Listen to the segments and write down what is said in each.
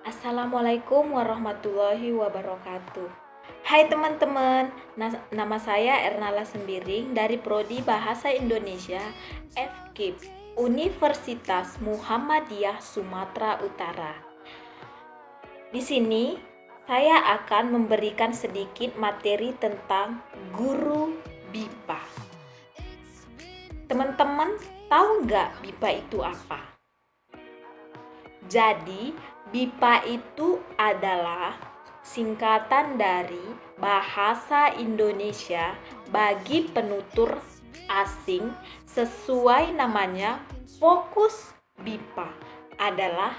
Assalamualaikum warahmatullahi wabarakatuh. Hai teman-teman, nama saya Ernala Sembiring dari Prodi Bahasa Indonesia FKIP Universitas Muhammadiyah Sumatera Utara. Di sini saya akan memberikan sedikit materi tentang guru BIPA. Teman-teman tahu nggak BIPA itu apa? Jadi, BIPA itu adalah singkatan dari Bahasa Indonesia bagi penutur asing. Sesuai namanya, fokus BIPA adalah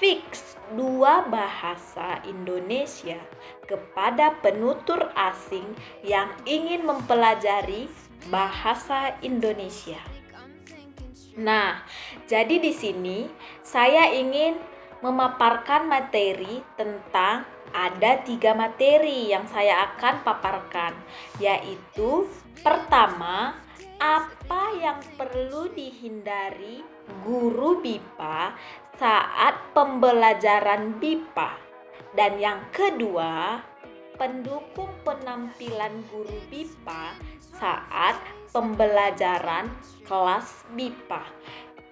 fix dua bahasa Indonesia kepada penutur asing yang ingin mempelajari bahasa Indonesia. Nah, jadi di sini saya ingin memaparkan materi tentang ada 3 materi yang saya akan paparkan, yaitu pertama, apa yang perlu dihindari guru BIPA saat pembelajaran BIPA, dan yang kedua, pendukung penampilan guru BIPA saat pembelajaran kelas BIPA.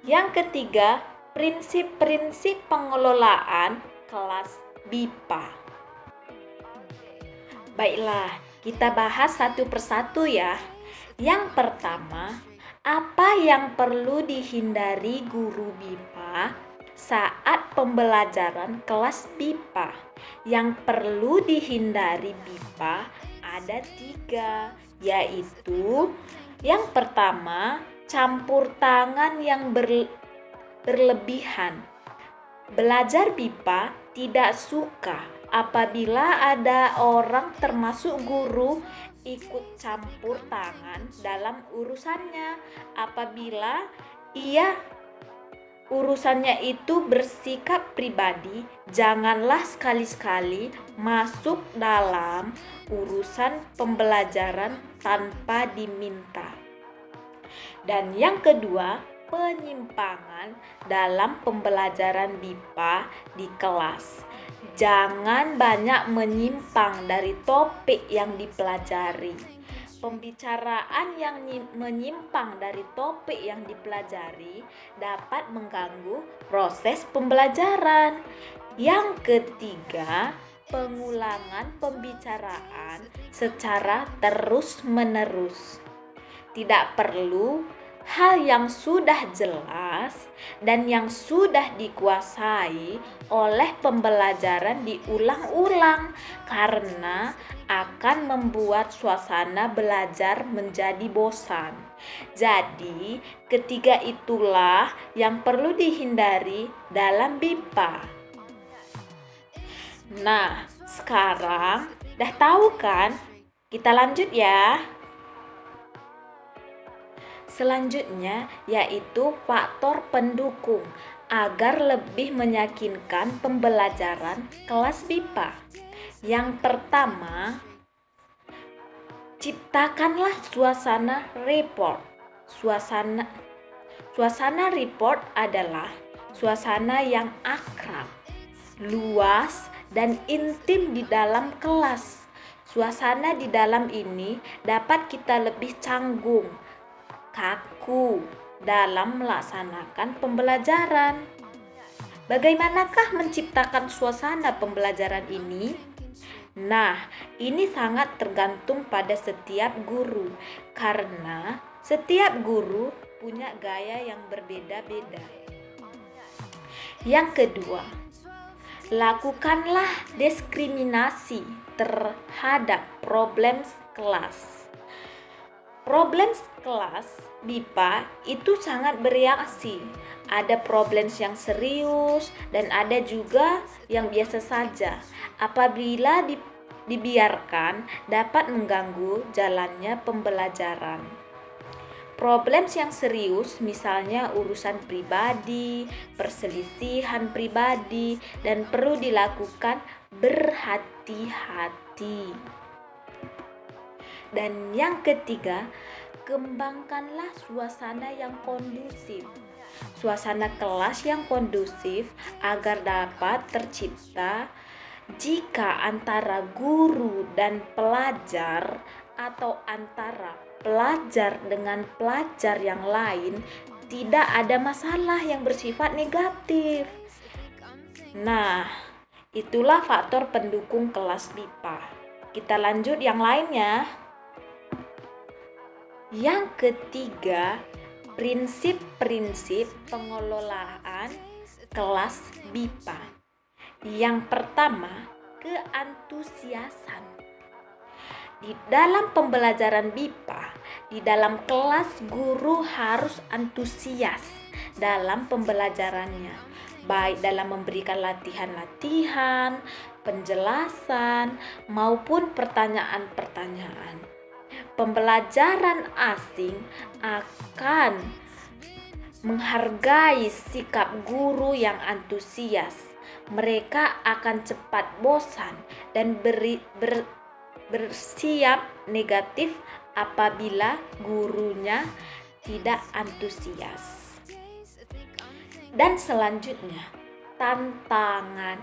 Yang ketiga, prinsip-prinsip pengelolaan kelas BIPA. Baiklah, kita bahas satu persatu ya. Yang pertama, apa yang perlu dihindari guru BIPA saat pembelajaran kelas BIPA? Yang perlu dihindari BIPA ada 3, yaitu yang pertama, campur tangan yang berlebihan. Belajar BIPA tidak suka apabila ada orang termasuk guru ikut campur tangan dalam urusannya. Apabila urusannya itu bersikap pribadi, janganlah sekali-sekali masuk dalam urusan pembelajaran tanpa diminta. Dan yang kedua, penyimpangan dalam pembelajaran BIPA di kelas. Jangan banyak menyimpang dari topik yang dipelajari. Pembicaraan yang menyimpang dari topik yang dipelajari dapat mengganggu proses pembelajaran. Yang ketiga, pengulangan pembicaraan secara terus-menerus. Tidak perlu hal yang sudah jelas dan yang sudah dikuasai oleh pembelajaran diulang-ulang karena akan membuat suasana belajar menjadi bosan. Jadi, ketiga itulah yang perlu dihindari dalam BIPA. Nah, sekarang udah tahu kan? Kita lanjut ya. Selanjutnya yaitu faktor pendukung agar lebih meyakinkan pembelajaran kelas BIPA. Yang pertama, ciptakanlah suasana report. Suasana report adalah suasana yang akrab, luas, dan intim di dalam kelas. Suasana di dalam ini dapat kita lebih canggung, kaku dalam melaksanakan pembelajaran. Bagaimanakah menciptakan suasana pembelajaran ini? Nah, ini sangat tergantung pada setiap guru, karena setiap guru punya gaya yang berbeda-beda. Yang kedua, lakukanlah diskriminasi terhadap problem kelas. Problem kelas BIPA itu sangat bereaksi. Ada problem yang serius dan ada juga yang biasa saja. Apabila dibiarkan dapat mengganggu jalannya pembelajaran. Problem yang serius misalnya urusan pribadi, perselisihan pribadi, dan perlu dilakukan berhati-hati. Dan yang ketiga, kembangkanlah suasana yang kondusif. suasana kelas yang kondusif agar dapat tercipta jika antara guru dan pelajar atau antara pelajar dengan pelajar yang lain tidak ada masalah yang bersifat negatif. Nah, itulah faktor pendukung kelas BIPA. Kita lanjut yang lainnya. Yang ketiga, prinsip-prinsip pengelolaan kelas BIPA. Yang pertama, keantusiasan. Di dalam pembelajaran BIPA, di dalam kelas guru harus antusias dalam pembelajarannya, baik dalam memberikan latihan-latihan, penjelasan, maupun pertanyaan-pertanyaan. Pembelajaran asing akan menghargai sikap guru yang antusias. Mereka akan cepat bosan dan bersiap negatif apabila gurunya tidak antusias. Dan selanjutnya, tantangan.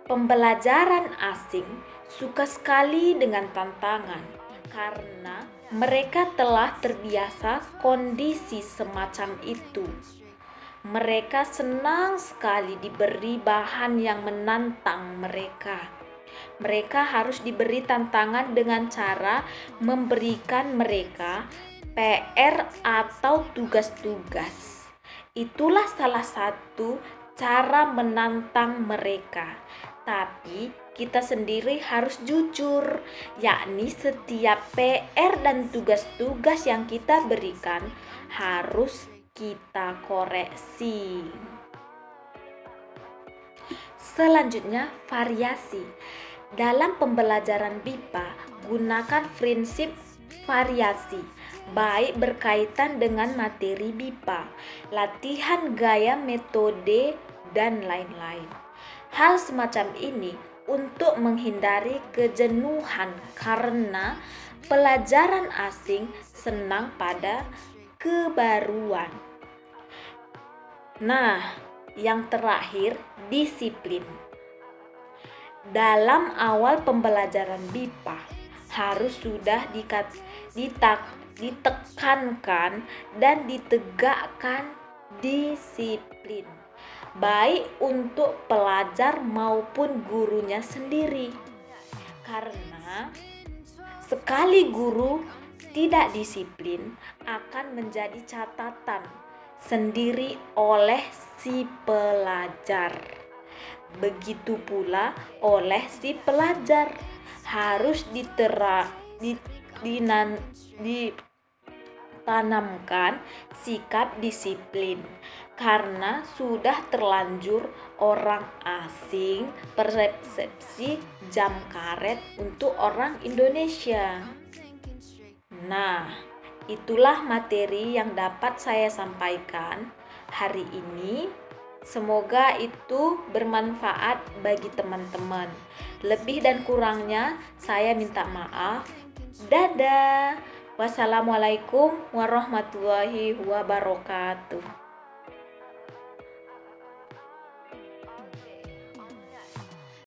Pembelajaran asing suka sekali dengan tantangan karena mereka telah terbiasa kondisi semacam itu. Mereka senang sekali diberi bahan yang menantang mereka. Mereka harus diberi tantangan dengan cara memberikan mereka PR atau tugas-tugas. Itulah salah satu cara menantang mereka. Tapi kita sendiri harus jujur, yakni setiap PR dan tugas-tugas yang kita berikan harus kita koreksi. Selanjutnya, variasi. Dalam pembelajaran BIPA, gunakan prinsip variasi, baik berkaitan dengan materi BIPA, latihan gaya metode, dan lain-lain. Hal semacam ini untuk menghindari kejenuhan karena pelajaran asing senang pada kebaruan. Nah, yang terakhir, disiplin. Dalam awal pembelajaran BIPA harus sudah ditekankan dan ditegakkan disiplin, baik untuk pelajar maupun gurunya sendiri. Karena sekali guru tidak disiplin akan menjadi catatan sendiri oleh si pelajar. Begitu pula oleh si pelajar harus ditanamkan sikap disiplin karena sudah terlanjur orang asing persepsi jam karet untuk orang Indonesia. Nah, itulah materi yang dapat saya sampaikan hari ini. Semoga itu bermanfaat bagi teman-teman. Lebih dan kurangnya saya minta maaf. Dadah. Wassalamualaikum warahmatullahi wabarakatuh.